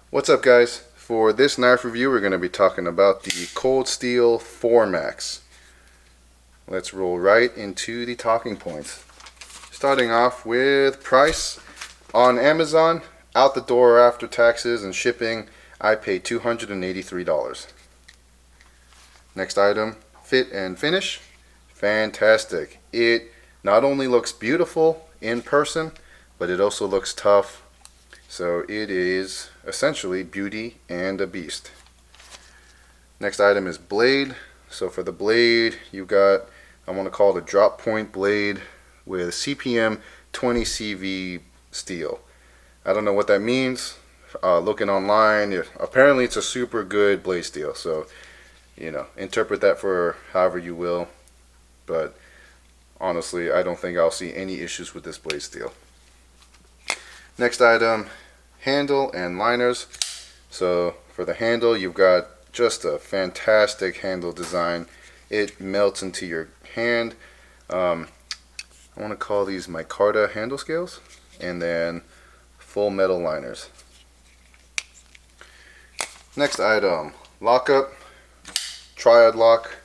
What's up, guys? For this knife review, we're going to be talking about the Cold Steel 4 Max. Let's roll right into the talking points. Starting off with price. On Amazon, out the door after taxes and shipping, I paid $283. Next item, fit and finish. Fantastic. It not only looks beautiful in person, but it also looks tough. So it is essentially Beauty and a Beast. Next item is blade. So for the blade, you got, I want to call it a drop point blade with CPM 20 CV steel. I don't know what that means. Looking online, apparently it's a super good blade steel. So, interpret that for however you will. But honestly, I don't think I'll see any issues with this blade steel. Next item, handle and liners. So for the handle, you've got just a fantastic handle design. It melts into your hand. I want to call these micarta handle scales, and then full metal liners. Next item, lockup, triad lock.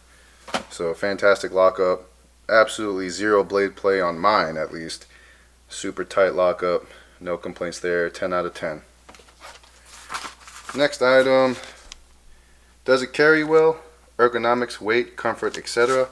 So fantastic lockup. Absolutely zero blade play on mine, at least. Super tight lockup. No complaints there. 10 out of 10. Next item, does it carry well? Ergonomics, weight, comfort, etc.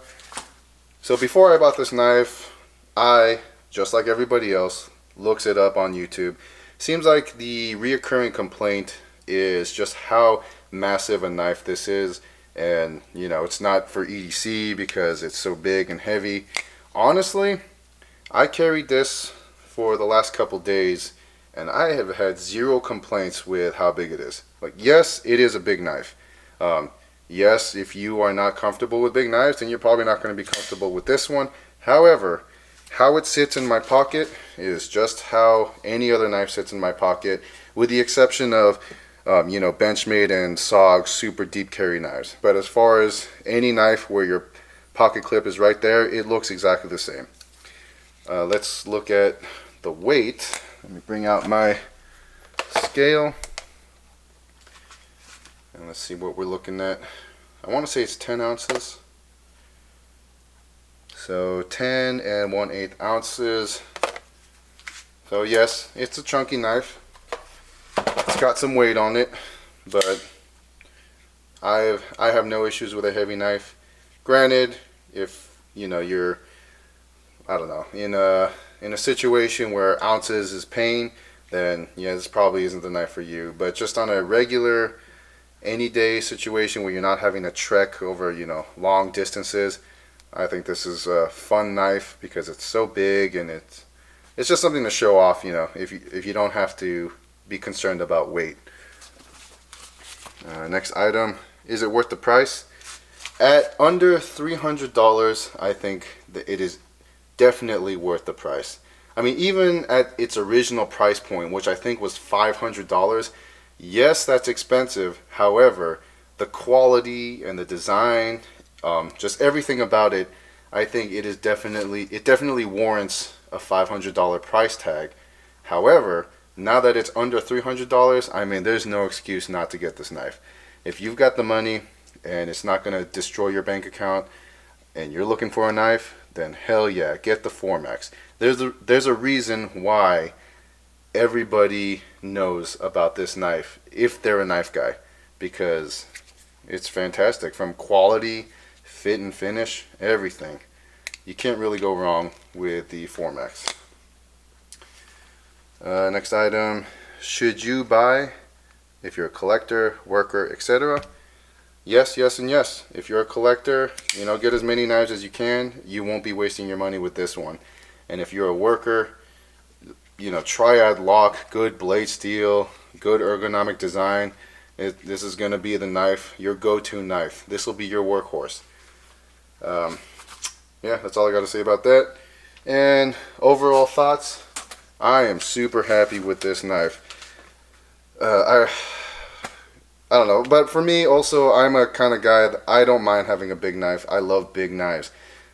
So before I bought this knife, I, just like everybody else, looks it up on YouTube. Seems like the reoccurring complaint is just how massive a knife this is. And, it's not for EDC because it's so big and heavy. Honestly, I carried this for the last couple days, and I have had zero complaints with how big it is. Like, yes, it is a big knife. Yes, if you are not comfortable with big knives, then you're probably not going to be comfortable with this one. However, how it sits in my pocket is just how any other knife sits in my pocket, with the exception of Benchmade and SOG super deep carry knives. But as far as any knife where your pocket clip is right there, it looks exactly the same. Let's look at the weight. Let me bring out my scale and let's see what we're looking at. I want to say it's 10 ounces. So 10 and 1/8 ounces. So yes, it's a chunky knife. It's got some weight on it, but I have no issues with a heavy knife. Granted, if you're, I don't know, in a situation where ounces is pain, then yeah, this probably isn't the knife for you. But just on a regular, any day situation where you're not having to trek over long distances, I think this is a fun knife because it's so big, and it's just something to show off. If you don't have to be concerned about weight. Next item, is it worth the price? At under $300, I think that it is definitely worth the price. I mean, even at its original price point, which I think was $500, yes, that's expensive. However, the quality and the design, just everything about it, I think it definitely warrants a $500 price tag. However, now that it's under $300, I mean, there's no excuse not to get this knife. If you've got the money and it's not going to destroy your bank account and you're looking for a knife, then hell yeah, get the 4 Max. There's a reason why everybody knows about this knife if they're a knife guy, because it's fantastic from quality, fit and finish, everything. You can't really go wrong with the 4 Max. Next item, should you buy if you're a collector, worker, etc.? Yes, yes, and yes. If you're a collector, get as many knives as you can. You won't be wasting your money with this one. And if you're a worker, triad lock, good blade steel, good ergonomic design. This is going to be the knife, your go-to knife. This will be your workhorse. Yeah, that's all I got to say about that. And overall thoughts, I am super happy with this knife. I don't know, but for me also, I'm a kind of guy that I don't mind having a big knife. I love big knives.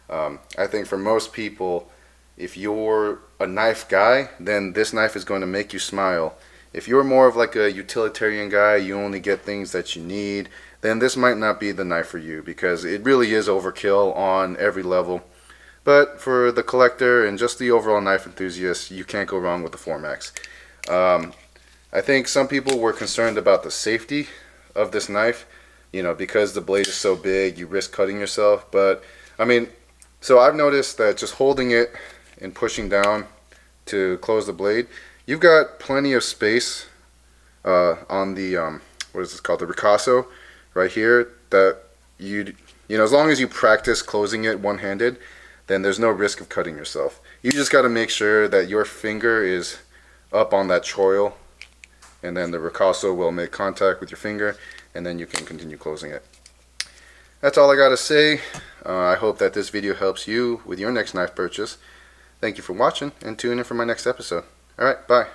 I think for most people, if you're a knife guy, then this knife is going to make you smile. If you're more of like a utilitarian guy, you only get things that you need, then this might not be the knife for you, because it really is overkill on every level. But for the collector and just the overall knife enthusiast, you can't go wrong with the Formax. I think some people were concerned about the safety of this knife, because the blade is so big, you risk cutting yourself. But I mean, so I've noticed that just holding it and pushing down to close the blade, you've got plenty of space on the what is this called, the ricasso right here, that as long as you practice closing it one-handed, then there's no risk of cutting yourself. You just got to make sure that your finger is up on that choil, and then the ricasso will make contact with your finger, and then you can continue closing it. That's all I got to say. I hope that this video helps you with your next knife purchase. Thank you for watching, and tune in for my next episode. Alright, bye.